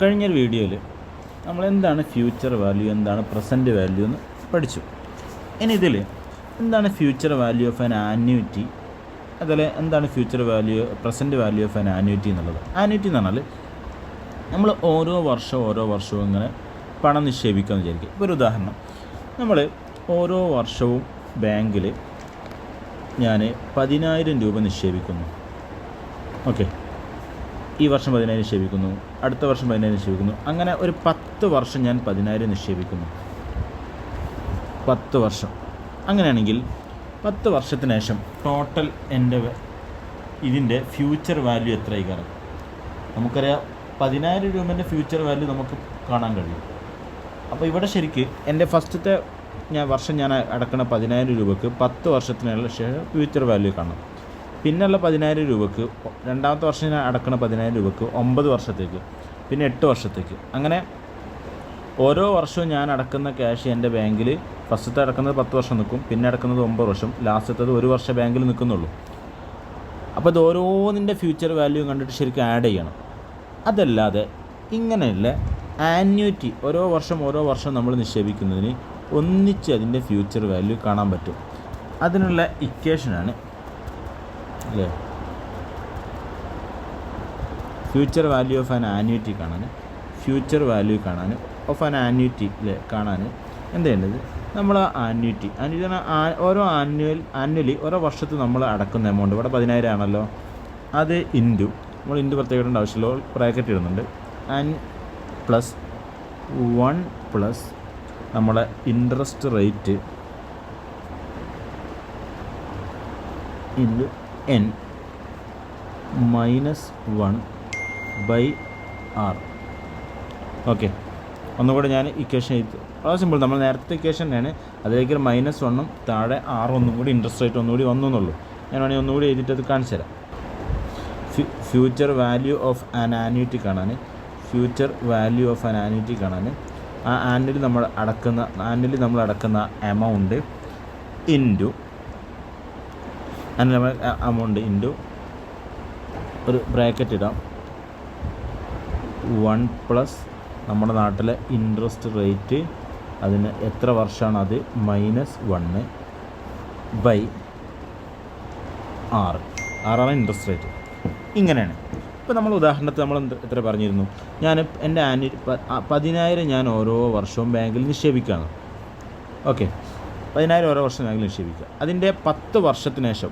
കഴിഞ്ഞൊരു വീഡിയോയിൽ നമ്മൾ എന്താണ് ഫ്യൂച്ചർ വാല്യൂ, എന്താണ് പ്രസൻറ്റ് വാല്യൂ എന്ന് പഠിച്ചു. ഇനി ഇതിൽ എന്താണ് future value of an annuity, അതുപോലെ എന്താണ് future value present value of an annuity എന്നുള്ളത്. ആന്യൂറ്റി എന്ന് പറഞ്ഞാൽ നമ്മൾ ഓരോ വർഷവും ഇങ്ങനെ പണം നിക്ഷേപിക്കാമെന്ന് വിചാരിക്കും. ഇപ്പോൾ ഒരു ഉദാഹരണം, നമ്മൾ ഓരോ വർഷവും ബാങ്കിൽ ഞാൻ 10,000 രൂപ നിക്ഷേപിക്കുന്നു. ഓക്കെ, ഈ വർഷം 10,000 നിക്ഷേപിക്കുന്നു, അടുത്ത വർഷം 10,000 നിക്ഷേപിക്കുന്നു, അങ്ങനെ ഒരു 10 വർഷം ഞാൻ 10,000 നിക്ഷേപിക്കുന്നു. 10 വർഷം. അങ്ങനെയാണെങ്കിൽ 10 വർഷത്തിന് ശേഷം ടോട്ടൽ എൻ്റെ ഇതിൻ്റെ ഫ്യൂച്ചർ വാല്യൂ എത്രയായി? കാരണം നമുക്കറിയാം 10,000 രൂപേൻ്റെ ഫ്യൂച്ചർ വാല്യൂ നമുക്ക് കാണാൻ കഴിയും. അപ്പോൾ ഇവിടെ ശരിക്ക് എൻ്റെ ഫസ്റ്റത്തെ വർഷം ഞാൻ അടക്കുന്ന 10,000 രൂപയ്ക്ക് 10 വർഷത്തിനുള്ള ശേഷം ഫ്യൂച്ചർ വാല്യൂ കാണാം. പിന്നെയുള്ള 10,000 രൂപയ്ക്ക് രണ്ടാമത്തെ വർഷം ഞാൻ അടക്കുന്ന 10,000 രൂപയ്ക്ക് 9 വർഷത്തേക്ക്, പിന്നെ 8 വർഷത്തേക്ക്. അങ്ങനെ ഓരോ വർഷവും ഞാൻ അടക്കുന്ന ക്യാഷ് എൻ്റെ ബാങ്കിൽ ഫസ്റ്റത്തെ അടക്കുന്നത് 10 വർഷം നിൽക്കും, പിന്നെ അടക്കുന്നത് 9 വർഷം, ലാസ്റ്റത്തത് 1 വർഷം ബാങ്കിൽ നിൽക്കുന്നുള്ളൂ. അപ്പോൾ ഇത് ഓരോന്നിൻ്റെ ഫ്യൂച്ചർ വാല്യൂ കണ്ടിട്ട് ശരിക്കും ആഡ് ചെയ്യണം. അതല്ലാതെ ഇങ്ങനെയുള്ള ആന്യൂറ്റി ഓരോ വർഷം നമ്മൾ നിക്ഷേപിക്കുന്നതിന് ഒന്നിച്ച് അതിൻ്റെ ഫ്യൂച്ചർ വാല്യൂ കാണാൻ പറ്റും. അതിനുള്ള ഇക്വേഷനാണ് അല്ലേ, future value of an annuity കാണാൻ, ഫ്യൂച്ചർ വാല്യൂ കാണാൻ ഓഫ് ആൻ ആന്യൂറ്റി അല്ലേ കാണാൻ എന്ത് ചെയ്യേണ്ടത്? നമ്മൾ ആന്യൂറ്റി ഓരോ ആനുവലി ഓരോ വർഷത്തിൽ നമ്മൾ അടക്കുന്ന എമൗണ്ട് ഇവിടെ 10,000 ആണല്ലോ, അത് ഇൻറ്റു നമ്മൾ ഇൻറ്റു പ്രത്യേകം ഇടേണ്ട ആവശ്യമില്ല, ബ്രാക്കറ്റ് ഇടുന്നുണ്ട്, പ്ലസ് 1 പ്ലസ് നമ്മളെ interest rate into n -1/r. Okay, ഒന്നുകൂടെ ഞാൻ ഇക്വേഷൻ എഴുതി. വളരെ സിമ്പിൾ, നമ്മൾ നേരത്തെ ഇക്വേഷൻ തന്നെയാണ്, അതിലേക്ക് -1 താഴെ r കൂടി ഇൻട്രസ്റ്റ് റേറ്റ് ഒന്നുകൂടി വന്നു എന്നുള്ളൂ. ഞാൻ വേണമെങ്കിൽ ഒന്നുകൂടി എഴുതിയിട്ട് അത് കാണിച്ചു തരാം. Future value of an annuity കാണാൻ, future value of an annuity കാണാൻ ആ ആനുവലി നമ്മൾ അടക്കുന്ന എമൗണ്ട് ഇൻറ്റു ഒരു ബ്രാക്കറ്റ് ഇടാം, 1 പ്ലസ് നമ്മുടെ നാട്ടിലെ ഇൻട്രസ്റ്റ് റേറ്റ്, അതിന് എത്ര വർഷമാണ് അത് -1/r. ആറാണ് ഇൻട്രസ്റ്റ് റേറ്റ്. ഇങ്ങനെയാണ്. ഇപ്പോൾ നമ്മൾ ഉദാഹരണത്തിന് നമ്മൾ എത്ര പറഞ്ഞിരുന്നു, ഞാൻ എൻ്റെ 10,000 ഞാൻ ഓരോ വർഷവും ബാങ്കിൽ നിക്ഷേപിക്കുകയാണ്. ഓക്കെ, 10,000 ഓരോ വർഷം ബാങ്കിൽ നിക്ഷേപിക്കുക. അതിൻ്റെ 10 വർഷത്തിന് ശേഷം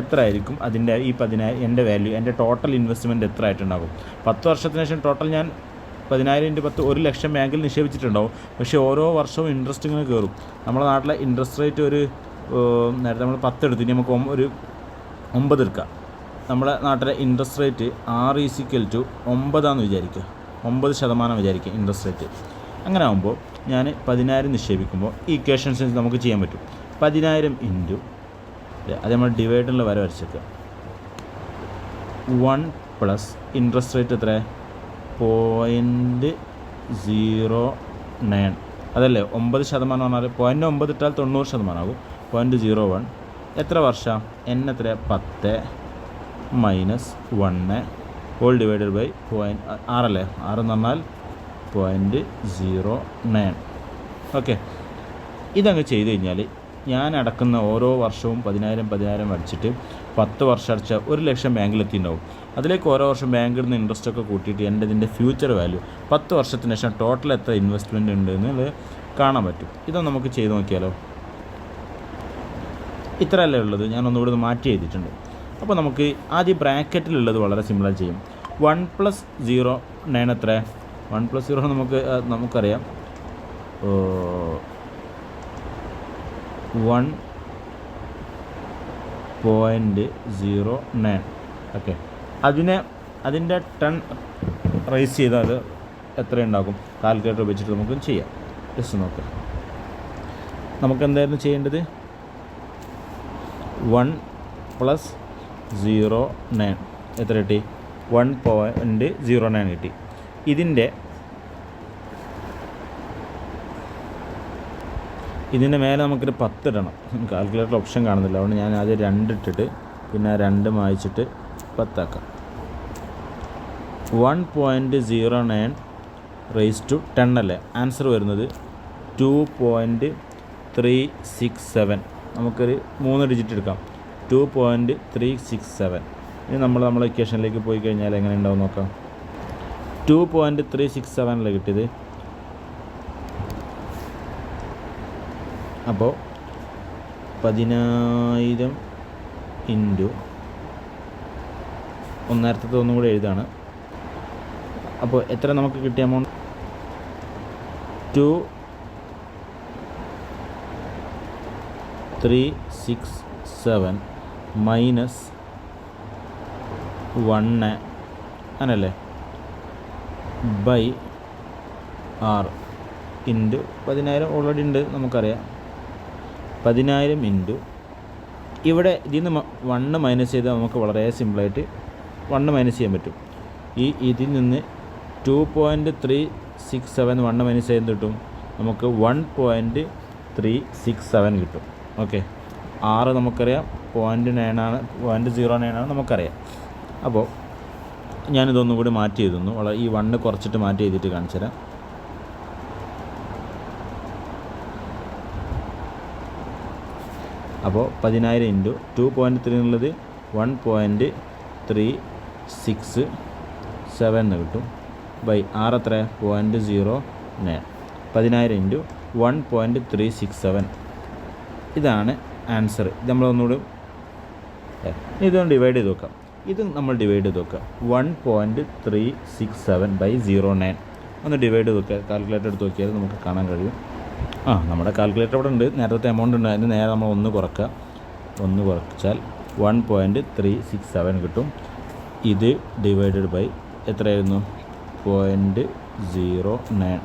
എത്ര ആയിരിക്കും അതിൻ്റെ ഈ 10,000 എൻ്റെ വാല്യൂ, എൻ്റെ ടോട്ടൽ ഇൻവെസ്റ്റ്മെൻറ്റ് എത്ര ആയിട്ടുണ്ടാകും? 10 വർഷത്തിന് ശേഷം ടോട്ടൽ ഞാൻ 10,000 × 10 1 ലക്ഷം ബാങ്കിൽ നിക്ഷേപിച്ചിട്ടുണ്ടാവും. പക്ഷേ ഓരോ വർഷവും ഇൻട്രസ്റ്റ് ഇങ്ങനെ കയറും. നമ്മുടെ നാട്ടിലെ ഇൻട്രസ്റ്റ് റേറ്റ് നേരത്തെ നമ്മൾ 10 എടുത്തു, ഇനി നമുക്ക് ഒരു 9 എടുക്കാം. നമ്മുടെ നാട്ടിലെ ഇൻട്രസ്റ്റ് റേറ്റ് R = 9 വിചാരിക്കുക, 9% വിചാരിക്കുക ഇൻട്രസ്റ്റ് റേറ്റ്. അങ്ങനെ ആകുമ്പോൾ ഞാൻ 10,000 നിക്ഷേപിക്കുമ്പോൾ ഈ ഇക്വേഷൻസ് നമുക്ക് ചെയ്യാൻ പറ്റും. 10,000 ഇൻറ്റു അത് നമ്മൾ ഡിവൈഡറിൽ വരെ വരച്ചേക്കുക, 1 പ്ലസ് ഇൻട്രസ്റ്റ് റേറ്റ് എത്ര? 0.09. അതല്ലേ 9% പറഞ്ഞാൽ 0.9 ഇട്ടാൽ 90% ആകും. 0.01 എത്ര വർഷം? n എത്ര? 10 -1 ഹോൾ ഡിവൈഡഡ് ബൈ 0.6 അല്ലേ, 6 എന്ന് പറഞ്ഞാൽ 0.09. ഓക്കെ, ഇതങ്ങ് ചെയ്ത് കഴിഞ്ഞാൽ ഞാൻ അടക്കുന്ന ഓരോ വർഷവും 10,000 അടിച്ചിട്ട് 10 വർഷം അടച്ചാൽ 1 ലക്ഷം ബാങ്കിലെത്തിയിട്ടുണ്ടാവും. അതിലേക്ക് ഓരോ വർഷം ബാങ്കിൽ നിന്ന് ഇൻട്രസ്റ്റ് ഒക്കെ കൂട്ടിയിട്ട് എൻ്റെ ഇതിൻ്റെ ഫ്യൂച്ചർ വാല്യൂ 10 വർഷത്തിന് ശേഷം ടോട്ടൽ എത്ര ഇൻവെസ്റ്റ്മെൻറ്റ് ഉണ്ട് എന്നുള്ളത് കാണാൻ പറ്റും. ഇതൊന്ന് നമുക്ക് ചെയ്ത് നോക്കിയാലോ. ഇത്രയല്ലേ ഉള്ളത്, ഞാൻ ഒന്നുകൂടി മാറ്റി എഴുതിയിട്ടുണ്ട്. അപ്പോൾ നമുക്ക് ആദ്യം ബ്രാക്കറ്റിലുള്ളത് വളരെ സിമ്പിളായി ചെയ്യും. 1 + 0.9 എത്ര? 1 + 0 നമുക്കറിയാം 1.09. ഓക്കെ, അതിൻ്റെ 10 റൈസ് ചെയ്താൽ എത്രയുണ്ടാകും? കാൽക്കുലേറ്റർ ഉപയോഗിച്ചിട്ട് നമുക്ക് ചെയ്യാം. ജസ്റ്റ് നോക്കാം. നമുക്ക് എന്തായിരുന്നു ചെയ്യേണ്ടത്? 1 + 0.9 എത്ര കിട്ടി? 1.09 കിട്ടി. ഇതിൻ്റെ മേലെ നമുക്കൊരു 10 ഇടണം. കാൽക്കുലേറ്റർ ഓപ്ഷൻ കാണുന്നില്ല, അതുകൊണ്ട് ഞാൻ ആദ്യം 2 ഇട്ടിട്ട് പിന്നെ 2 മായ്ച്ചിട്ട് 10 ആക്കാം. 1.09 10 അല്ലേ? ആൻസർ വരുന്നത് 2.367. നമുക്കൊരു 3 ഡിജിറ്റ് എടുക്കാം. 2.367. ഇനി നമ്മളെ ഇക്വേഷനിലേക്ക് പോയി കഴിഞ്ഞാൽ എങ്ങനെ ഉണ്ടാവും നോക്കാം. 2.367 അല്ലേ കിട്ടിയത്. അപ്പോൾ 10,000 ഇൻറ്റു നേരത്തെ ഒന്നും കൂടെ എഴുതാണ്. അപ്പോൾ എത്ര നമുക്ക് കിട്ടിയ എമൗണ്ട്? 2.367 മൈനസ് 1 അങ്ങനല്ലേ ബൈ 6 ഇൻറ്റു 10,000 ഓൾറെഡി ഉണ്ട് നമുക്കറിയാം. 10,000 ഇൻറ്റു ഇവിടെ ഇതിൽ നിന്ന് 1 മൈനസ് ചെയ്താൽ നമുക്ക് വളരെ സിമ്പിളായിട്ട് 1 മൈനസ് ചെയ്യാൻ പറ്റും. ഇതിൽ നിന്ന് 2.367 1 മൈനസ് ചെയ്ത് കിട്ടും നമുക്ക് 1.367 കിട്ടും. ഓക്കെ, 6 നമുക്കറിയാം 0.9 ആണ് നമുക്കറിയാം. അപ്പോൾ ഞാനിതൊന്നും കൂടി മാറ്റി എഴുതുന്നു. ഈ 1 കുറച്ചിട്ട് മാറ്റി എഴുതിയിട്ട് കാണിച്ചു തരാം. അപ്പോൾ 10,000 ഇൻറ്റു 2.3 എന്നുള്ളത് 1.367 എന്ന് കിട്ടും. ബൈ 6 എത്ര? 0.09. 10,000 ഇൻറ്റു 1.367 ഇതാണ് ആൻസർ. ഇത് നമ്മളൊന്നുകൂടി ഇതൊന്ന് ഡിവൈഡ് ചെയ്ത് നോക്കാം. ഇത് നമ്മൾ ഡിവൈഡ് ചെയ്ത് നോക്കാം. 1.367/09 ഒന്ന് ഡിവൈഡ് ചെയ്ത് നോക്കുക. കാൽക്കുലേറ്റർ എടുത്ത് നോക്കിയാൽ നമുക്ക് കാണാൻ കഴിയും. നമ്മുടെ കാൽക്കുലേറ്റർ ഇവിടെ ഉണ്ട്. നേരത്തെ എമൗണ്ട് ഉണ്ട്, അതിന് നേരെ നമ്മൾ 1 കുറക്കുക. 1 കുറച്ചാൽ 1.367 കിട്ടും. ഇത് ഡിവൈഡഡ് ബൈ എത്രയായിരുന്നു? 0.09.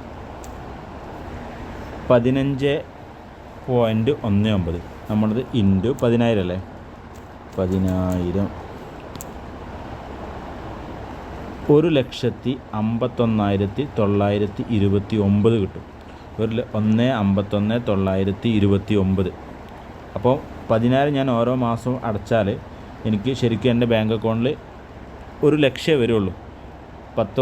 15.19 നമ്മളത് ഇൻറ്റു 10,000 അല്ലേ? 10,000 1,51,929 കിട്ടും. 1,51,929. അപ്പോൾ 10,000 ഞാൻ ഓരോ മാസവും അടച്ചാൽ എനിക്ക് ശരിക്കും എൻ്റെ ബാങ്ക് അക്കൗണ്ടിൽ 1,00,000 വരുള്ളൂ 10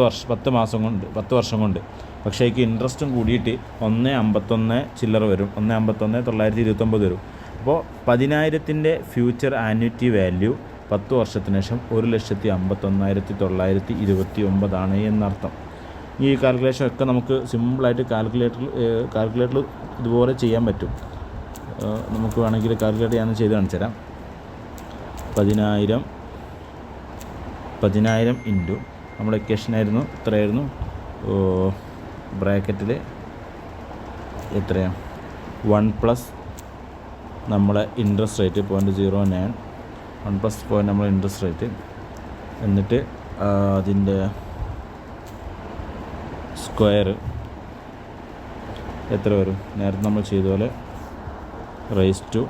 വർഷം കൊണ്ട്. പക്ഷേ എനിക്ക് ഇൻട്രസ്റ്റും കൂടിയിട്ട് 1,51 ചില്ലറ വരും. 1,51,929 വരും. അപ്പോൾ 10,000ൻ്റെ ഫ്യൂച്ചർ ആന്വിറ്റി വാല്യൂ 10 വർഷത്തിന് ശേഷം 1,51,929 ആണ് എന്നർത്ഥം. ഈ കാൽക്കുലേഷൻ ഒക്കെ നമുക്ക് സിമ്പിളായിട്ട് കാൽക്കുലേറ്ററിൽ ഇതുപോലെ ചെയ്യാൻ പറ്റും. നമുക്ക് വേണമെങ്കിൽ കാൽക്കുലേറ്റ് ഞാൻ ചെയ്ത് കാണിച്ചു തരാം. 10,000 ഇൻറ്റു നമ്മുടെ ഇക്വേഷനായിരുന്നു എത്രയായിരുന്നു? ബ്രാക്കറ്റിൽ എത്രയാണ്? 1 പ്ലസ് നമ്മളെ ഇൻട്രസ്റ്റ് റേറ്റ് 0.09. 1 പ്ലസ് നമ്മളെ ഇൻട്രസ്റ്റ് റേറ്റ്, എന്നിട്ട് അതിൻ്റെ സ്ക്വയർ എത്ര വരും? നേരത്തെ നമ്മൾ ചെയ്ത പോലെ റൈസ് ടു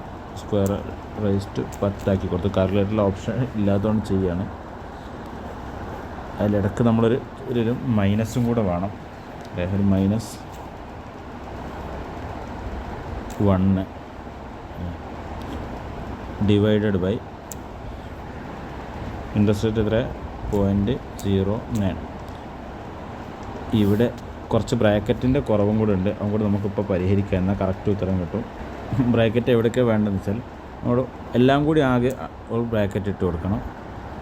10 കൊടുത്തു. കാൽക്കുലേറ്ററിൽ ഓപ്ഷൻ ഇല്ലാത്തതുകൊണ്ട് ചെയ്യുകയാണ്. അതിലിടക്ക് നമ്മളൊരു മൈനസും കൂടെ വേണം. ഒരു -1 ഡിവൈഡഡ് ബൈ ഇൻട്രസ്റ്റ് റേറ്റ് എത്ര? 0.09. ഇവിടെ കുറച്ച് ബ്രാക്കറ്റിൻ്റെ കുറവും കൂടെ ഉണ്ട്. അതും കൂടെ നമുക്കിപ്പോൾ പരിഹരിക്കാം. എന്നാൽ കറക്റ്റ് ഉത്തരം കിട്ടും. ബ്രാക്കറ്റ് എവിടെയൊക്കെയാണ് വേണ്ടതെന്ന് വെച്ചാൽ നമ്മൾ എല്ലാം കൂടി ആകെ ഒരു ബ്രാക്കറ്റ് ഇട്ട് കൊടുക്കണം.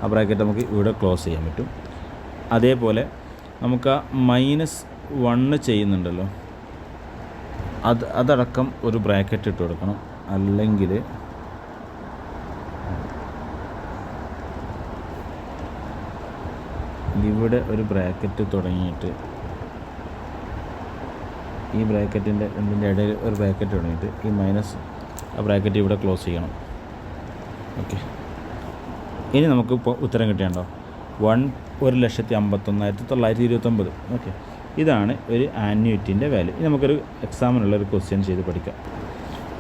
ആ ബ്രാക്കറ്റ് നമുക്ക് ഇവിടെ ക്ലോസ് ചെയ്യാൻ പറ്റും. അതേപോലെ നമുക്ക് ആ -1 ചെയ്യുന്നുണ്ടല്ലോ, അതടക്കം ഒരു ബ്രാക്കറ്റ് ഇട്ട് കൊടുക്കണം. അല്ലെങ്കിൽ ഇവിടെ ഒരു ബ്രാക്കറ്റ് തുടങ്ങിയിട്ട് ഈ ബ്രാക്കറ്റിൻ്റെ രണ്ടിൻ്റെ ഇടയിൽ ഒരു ബ്രാക്കറ്റ് തുടങ്ങിയിട്ട് ഈ ആ ബ്രാക്കറ്റ് ഇവിടെ ക്ലോസ് ചെയ്യണം. ഓക്കെ, ഇനി നമുക്കിപ്പോൾ ഉത്തരം കിട്ടിയുണ്ടോ? 1,51,929. ഓക്കെ, ഇതാണ് ഒരു ആന്വിറ്റിൻ്റെ വാല്യൂ. ഇനി നമുക്കൊരു എക്സാമിനുള്ളൊരു ക്വസ്റ്റ്യൻ ചെയ്ത് പഠിക്കാം.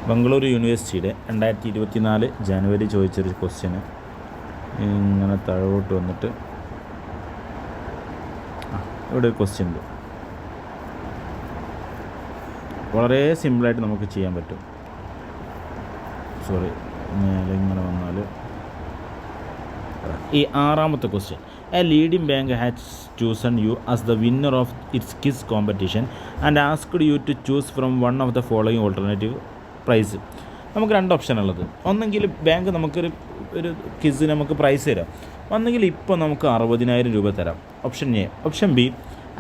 ബംഗളൂരു യൂണിവേഴ്സിറ്റിയുടെ 2024 ജനുവരി ചോദിച്ചൊരു ക്വസ്റ്റ്യന് ഇങ്ങനെ താഴോട്ട് വന്നിട്ട് ഇവിടെ ഒരു ക്വസ്റ്റ്യൻ ഉണ്ട്. വളരെ സിമ്പിളായിട്ട് നമുക്ക് ചെയ്യാൻ പറ്റും. മേലെ ഇങ്ങനെ വന്നാൽ ഈ 6ാമത്തെ question a leading bank has chosen you as the winner of its quiz competition and asked you to choose from one of the following alternative prize. നമുക്ക് രണ്ട് ഓപ്ഷൻ ഉള്ളത്. ഒന്നെങ്കിൽ ബാങ്ക് നമുക്കൊരു ക്വിസിന് നമുക്ക് പ്രൈസ് തരാം, ഒന്നെങ്കിൽ ഇപ്പോൾ നമുക്ക് 60,000 രൂപ തരാം, ഓപ്ഷൻ എ. ഓപ്ഷൻ ബി,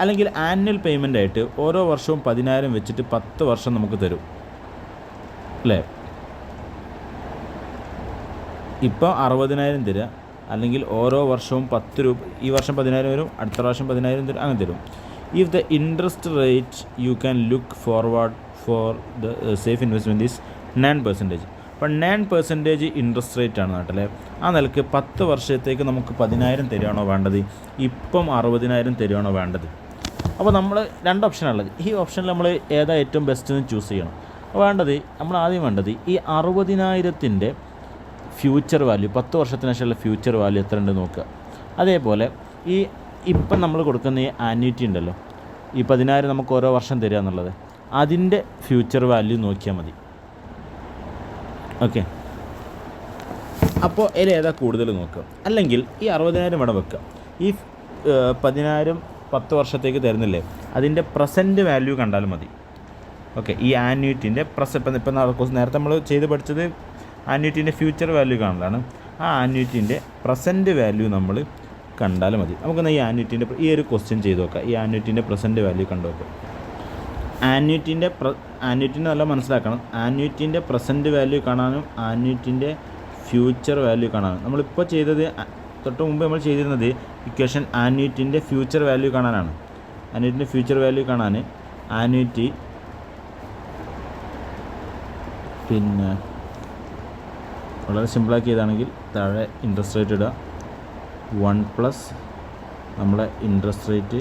അല്ലെങ്കിൽ ആനുവൽ പേയ്മെൻ്റ് ആയിട്ട് ഓരോ വർഷവും 10,000 വെച്ചിട്ട് 10 വർഷം നമുക്ക് തരും, അല്ലേ? ഇപ്പോൾ 60,000 തരിക, അല്ലെങ്കിൽ ഓരോ വർഷവും 10 രൂപ, ഈ വർഷം 10,000 വരും, അടുത്ത പ്രാവശ്യം 10,000 തരും, അങ്ങനെ തരും. If the interest rate you can look forward for the safe investment is 9%. അപ്പം 9% ഇൻട്രസ്റ്റ് റേറ്റ് ആണ് നാട്ടിലെ. ആ നിലക്ക് 10 വർഷത്തേക്ക് നമുക്ക് 10,000 തരുവാണോ വേണ്ടത്, ഇപ്പം 60,000 തരുവാണോ വേണ്ടത്? അപ്പോൾ നമ്മൾ രണ്ട് ഓപ്ഷനാണുള്ളത്. ഈ ഓപ്ഷനിൽ നമ്മൾ ഏതാ ഏറ്റവും ബെസ്റ്റ് എന്ന് ചൂസ് ചെയ്യണം. നമ്മൾ ആദ്യം വേണ്ടത് ഈ 60,000-ൻ്റെ ഫ്യൂച്ചർ വാല്യൂ, 10 വർഷത്തിന് ശേഷമുള്ള ഫ്യൂച്ചർ വാല്യൂ എത്ര ഉണ്ട് നോക്കുക. അതേപോലെ ഇപ്പം നമ്മൾ കൊടുക്കുന്ന ഈ ആന്വിറ്റി ഉണ്ടല്ലോ, ഈ 10,000 നമുക്ക് ഓരോ വർഷം തരിക എന്നുള്ളത്, അതിൻ്റെ ഫ്യൂച്ചർ വാല്യൂ നോക്കിയാൽ മതി. ഓക്കെ, അപ്പോൾ ഏതാ കൂടുതൽ നോക്കുക. അല്ലെങ്കിൽ ഈ 60,000 ഇവിടെ വെക്കുക. ഈ 10,000 10 വർഷത്തേക്ക് തരുന്നില്ലേ, അതിൻ്റെ പ്രസൻറ്റ് വാല്യൂ കണ്ടാലും മതി. ഓക്കെ, ഈ ആന്വിറ്റിൻ്റെ ഇപ്പം നേരത്തെ നമ്മൾ ചെയ്ത് പഠിച്ചത് ആന്വിറ്റിൻ്റെ ഫ്യൂച്ചർ വാല്യൂ കാണലാണ്. ആ ആന്വിറ്റിൻ്റെ പ്രസൻറ്റ് വാല്യൂ നമ്മൾ കണ്ടാലും മതി. നമുക്കൊന്ന് ഈ ആന്വിറ്റിൻ്റെ ഈ ഒരു ക്വസ്റ്റ്യൻ ചെയ്ത് നോക്കാം. ഈ ആന്വിറ്റിൻ്റെ പ്രസൻറ്റ് വാല്യൂ കണ്ടു നോക്കാം. ആന്വിറ്റിൻ്റെ നല്ല മനസ്സിലാക്കണം. ആന്വിറ്റിൻ്റെ പ്രസൻറ്റ് വാല്യൂ കാണാനും ആന്വിറ്റിൻ്റെ ഫ്യൂച്ചർ വാല്യൂ കാണാനും. നമ്മളിപ്പോൾ ചെയ്തത്, തൊട്ട് മുമ്പ് നമ്മൾ ചെയ്തിരുന്നത് ഇക്വേഷൻ ആന്വിറ്റിൻ്റെ ഫ്യൂച്ചർ വാല്യൂ കാണാനാണ്. ആന്വിറ്റിൻ്റെ ഫ്യൂച്ചർ വാല്യൂ കാണാൻ ആന്വിറ്റി പിന്നെ വളരെ സിമ്പിളാക്കി ചെയ്താണെങ്കിൽ താഴെ ഇൻട്രസ്റ്റ് റേറ്റ് ഇടുക, 1+ നമ്മളെ ഇൻട്രസ്റ്റ് റേറ്റ്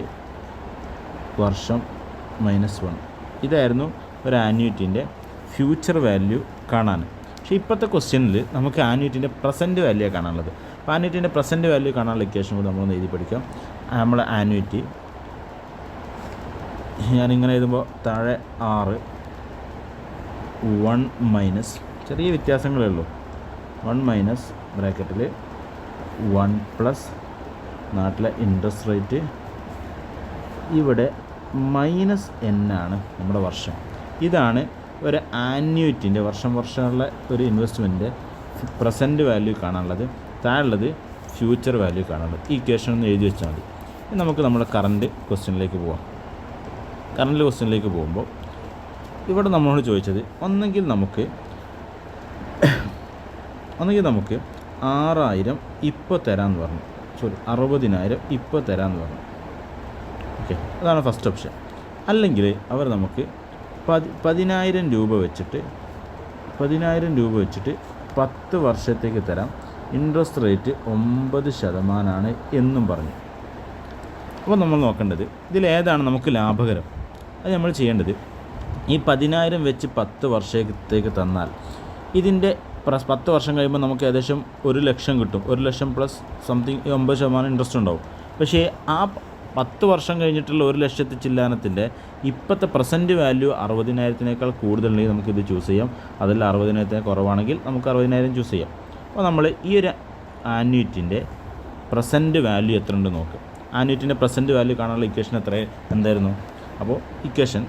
വർഷം -1. ഇതായിരുന്നു ഒരു ആന്വിറ്റിൻ്റെ ഫ്യൂച്ചർ വാല്യൂ കാണാൻ. പക്ഷേ ഇപ്പോഴത്തെ ക്വസ്റ്റ്യനിൽ നമുക്ക് ആന്വിറ്റിൻ്റെ പ്രസൻറ്റ് വാല്യൂ കാണാനുള്ളത്. അപ്പോൾ ആന്വിറ്റിൻ്റെ പ്രസൻറ്റ് വാല്യൂ കാണാനുള്ള ഇക്വേഷൻ കൂടി നമ്മളൊന്ന് എഴുതി പഠിക്കാം. നമ്മളെ ആന്വിറ്റി ഞാനിങ്ങനെ എഴുതുമ്പോൾ താഴെ 6 1 ചെറിയ വ്യത്യാസങ്ങളേ ഉള്ളൂ. 1 ബ്രാക്കറ്റിൽ 1+ നാട്ടിലെ ഇൻട്രസ്റ്റ് റേറ്റ്, ഇവിടെ -n ആണ് നമ്മുടെ വർഷം. ഇതാണ് ഒരു ആന്വിറ്റിൻ്റെ വർഷമുള്ള ഒരു ഇൻവെസ്റ്റ്മെൻറ്റിൻ്റെ പ്രസൻറ്റ് വാല്യൂ കാണാനുള്ളത്. താഴെയുള്ളത് ഫ്യൂച്ചർ വാല്യൂ കാണാനുള്ളത്. ഈ ഇക്വേഷൻ ഒന്ന് എഴുതി വെച്ചാൽ മതി. നമുക്ക് നമ്മുടെ കറണ്ട് ക്വസ്റ്റ്യനിലേക്ക് പോകാം. കറണ്ട് ക്വസ്റ്റ്യനിലേക്ക് പോകുമ്പോൾ ഇവിടെ നമ്മളോട് ചോദിച്ചത് ഒന്നെങ്കിൽ നമുക്ക് 6,000 ഇപ്പോൾ തരാമെന്ന് പറഞ്ഞു, 60,000 ഇപ്പോൾ തരാമെന്ന് പറഞ്ഞു. ഓക്കെ, അതാണ് ഫസ്റ്റ് ഓപ്ഷൻ. അല്ലെങ്കിൽ അവർ നമുക്ക് 10,000 രൂപ വെച്ചിട്ട് 10 വർഷത്തേക്ക് തരാം, ഇൻട്രസ്റ്റ് റേറ്റ് 9% എന്നും പറഞ്ഞു. അപ്പോൾ നമ്മൾ നോക്കേണ്ടത് ഇതിലേതാണ് നമുക്ക് ലാഭകരം. അത് നമ്മൾ ചെയ്യേണ്ടത്, ഈ 10,000 വെച്ച് 10 വർഷത്തേക്ക് തന്നാൽ ഇതിൻ്റെ 10 വർഷം കഴിയുമ്പോൾ നമുക്ക് ഏകദേശം 1,00,000 കിട്ടും. 1,00,000 പ്ലസ് സംതിങ് 9% ഇൻട്രസ്റ്റ് ഉണ്ടാവും. പക്ഷേ ആ 10 വർഷം കഴിഞ്ഞിട്ടുള്ള 1,00,000 ചില്ലാനത്തിൻ്റെ ഇപ്പോഴത്തെ പ്രസൻറ്റ് വാല്യൂ 60,000-നേക്കാൾ കൂടുതലുണ്ടെങ്കിൽ നമുക്കിത് ചൂസ് ചെയ്യാം. അതിൽ 60,000 കുറവാണെങ്കിൽ നമുക്ക് 60,000 ചൂസ് ചെയ്യാം. അപ്പോൾ നമ്മൾ ഈ ഒരു ആന്വിറ്റിൻ്റെ പ്രസൻറ്റ് വാല്യൂ എത്ര ഉണ്ട് നോക്കുക. ആന്വിറ്റിൻ്റെ പ്രസൻറ്റ് വാല്യൂ കാണാനുള്ള ഇക്വേഷൻ എന്തായിരുന്നു? അപ്പോൾ ഇക്വേഷൻ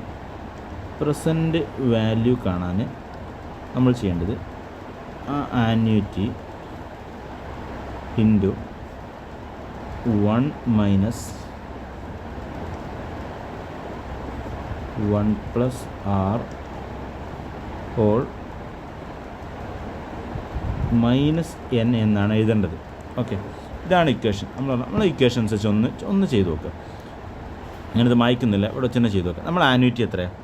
പ്രസൻറ്റ് വാല്യൂ കാണാൻ നമ്മൾ ചെയ്യേണ്ടത് ആ annuity into 1 + r whole -n എന്നാണ് എഴുതേണ്ടത്. ഓക്കെ, ഇതാണ് ഇക്വേഷൻ. നമ്മൾ ഇക്വേഷൻ അനുസരിച്ച് ഒന്ന് ചെയ്ത് നോക്കുക. ഞാനിത് മായ്ക്കുന്നില്ല, ഇവിടെ തന്നെ ചെയ്ത് നോക്കുക. നമ്മൾ ആന്വിറ്റി എത്രയാണ്?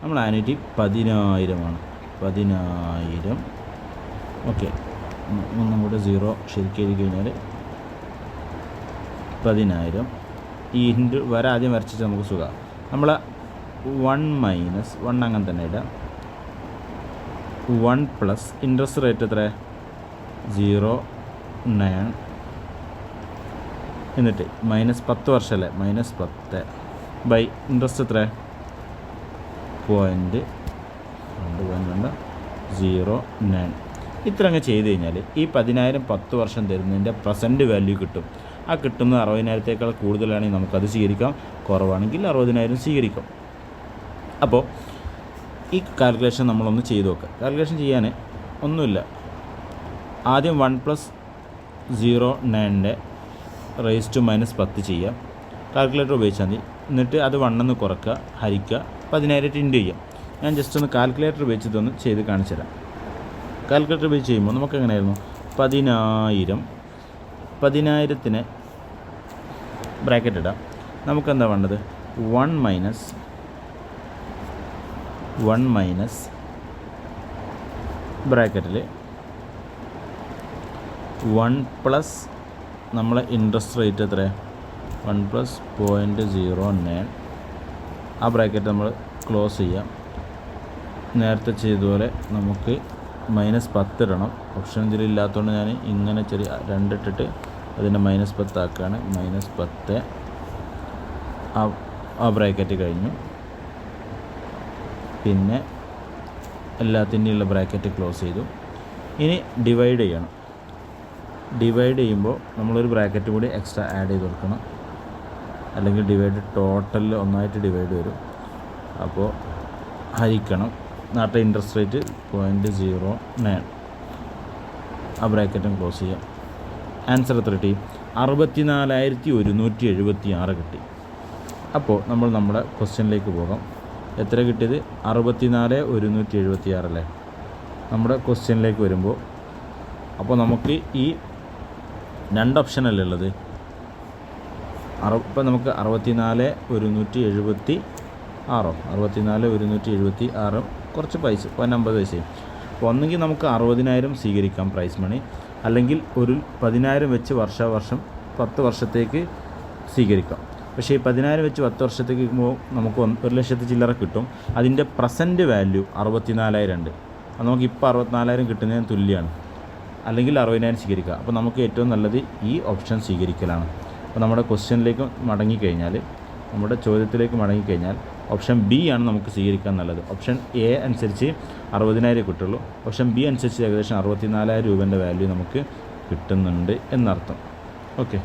നമ്മൾ ആന്വിറ്റി 10,000 ആണ്. 10,000. ഓക്കെ, നമ്മുടെ 0 ശരിക്കും എഴുതി കഴിഞ്ഞാൽ 10,000 ഈ ഇൻറ്റു ആദ്യം വരച്ചിട്ട് നമുക്ക് സുഖം. നമ്മൾ 1 അങ്ങനെ തന്നെ ഇടാം. 1+ ഇൻട്രസ്റ്റ് റേറ്റ് എത്ര? 0.9 എന്നിട്ട് -10 വർഷമല്ലേ, -10 ബൈ ഇൻട്രസ്റ്റ് എത്ര? 0.09. ഇത്ര അങ്ങ് ചെയ്ത് കഴിഞ്ഞാൽ ഈ 10,000 10 വർഷം തരുന്നതിൻ്റെ പ്രസൻറ്റ് വാല്യൂ കിട്ടും. ആ കിട്ടുന്നത് 60,000-ത്തേക്കാൾ കൂടുതലാണെങ്കിൽ നമുക്കത് സ്വീകരിക്കാം, കുറവാണെങ്കിൽ 60,000 സ്വീകരിക്കാം. അപ്പോൾ ഈ കാൽക്കുലേഷൻ നമ്മളൊന്ന് ചെയ്ത് നോക്കുക. കാൽക്കുലേഷൻ ചെയ്യാൻ ഒന്നുമില്ല, ആദ്യം 1+09 റേസ് ടു -10 ചെയ്യാം, കാൽക്കുലേറ്റർ ഉപയോഗിച്ചാൽ മതി. എന്നിട്ട് അത് 1 കുറക്കുക, ഹരിക്കുക, 10,000 ഇൻറ്റു ചെയ്യാം. ഞാൻ ജസ്റ്റ് ഒന്ന് കാൽക്കുലേറ്റർ ഉപയോഗിച്ചിട്ടൊന്ന് ചെയ്ത് കാണിച്ചു തരാം. കാൽക്കുലേറ്റർ ഉപയോഗിച്ച് ചെയ്യുമ്പോൾ നമുക്ക് എങ്ങനെയായിരുന്നു, 10,000 ബ്രാക്കറ്റ് ഇടാം. നമുക്കെന്താ വേണ്ടത്, 1 മൈനസ് ബ്രാക്കറ്റിൽ 1+ നമ്മളെ ഇൻട്രസ്റ്റ് റേറ്റ് എത്രയാണ്, 1+0.09. ആ ബ്രാക്കറ്റ് നമ്മൾ ക്ലോസ് ചെയ്യാം. നേരത്തെ ചെയ്തതുപോലെ നമുക്ക് -10 ഇടണം. ഓപ്ഷൻ ഇതിലില്ലാത്തതുകൊണ്ട് ഞാൻ ഇങ്ങനെ ചെറിയ 2 ഇട്ടിട്ട് അതിൻ്റെ -10 ആക്കുകയാണ്. -10 ആ ബ്രാക്കറ്റ് കഴിഞ്ഞു. പിന്നെ എല്ലാത്തിൻ്റെയുള്ള ബ്രാക്കറ്റ് ക്ലോസ് ചെയ്തു. ഇനി ഡിവൈഡ് ചെയ്യണം. ഡിവൈഡ് ചെയ്യുമ്പോൾ നമ്മളൊരു ബ്രാക്കറ്റ് കൂടി എക്സ്ട്രാ ആഡ് ചെയ്ത് കൊടുക്കണം, അല്ലെങ്കിൽ ഡിവൈഡ് ടോട്ടലിൽ ഒന്നായിട്ട് ഡിവൈഡ് വരും. അപ്പോൾ ഹരിക്കണം, നാട്ടിലെ ഇൻട്രസ്റ്റ് റേറ്റ് 0.09, ആ ബ്രാക്കറ്റും ക്ലോസ് ചെയ്യാം. ആൻസർ എത്ര കിട്ടി, 64,176 കിട്ടി. അപ്പോൾ നമ്മൾ നമ്മുടെ ക്വസ്റ്റ്യനിലേക്ക് പോകാം. എത്ര കിട്ടിയത്, 64,176 അല്ലേ നമ്മുടെ ക്വസ്റ്റ്യനിലേക്ക് വരുമ്പോൾ. അപ്പോൾ നമുക്ക് ഈ 2 ഓപ്ഷനല്ലേ ഉള്ളത്. ഇപ്പം നമുക്ക് 64,176 64,176 കുറച്ച് പൈസ 50 പൈസയും. അപ്പോൾ ഒന്നെങ്കിൽ നമുക്ക് 60,000 സ്വീകരിക്കാം പ്രൈസ് മണി, അല്ലെങ്കിൽ ഒരു 10,000 വെച്ച് വർഷം 10 വർഷത്തേക്ക് സ്വീകരിക്കാം. പക്ഷേ ഈ 10,000 വെച്ച് 10 വർഷത്തേക്ക് നമുക്ക് 1,00,000 ചില്ലറ കിട്ടും. അതിൻ്റെ പ്രസൻറ്റ് വാല്യൂ 64,000 ഉണ്ട്. അത് നമുക്ക് ഇപ്പോൾ 64,000 കിട്ടുന്നതിന് തുല്യമാണ്. അല്ലെങ്കിൽ 60,000 സ്വീകരിക്കുക. അപ്പോൾ നമുക്ക് ഏറ്റവും നല്ലത് ഈ ഓപ്ഷൻ സ്വീകരിക്കലാണ്. അപ്പോൾ നമ്മുടെ ക്വസ്റ്റ്യനിലേക്ക് മടങ്ങിക്കഴിഞ്ഞാൽ, നമ്മുടെ ചോദ്യത്തിലേക്ക് മടങ്ങിക്കഴിഞ്ഞാൽ ഓപ്ഷൻ ബി ആണ് നമുക്ക് സ്വീകരിക്കാൻ നല്ലത്. ഓപ്ഷൻ എ അനുസരിച്ച് 60,000 കിട്ടുള്ളൂ. ഓപ്ഷൻ ബി അനുസരിച്ച് ഏകദേശം 64,000 രൂപേൻ്റെ വാല്യൂ നമുക്ക് കിട്ടുന്നുണ്ട് എന്നർത്ഥം. ഓക്കെ.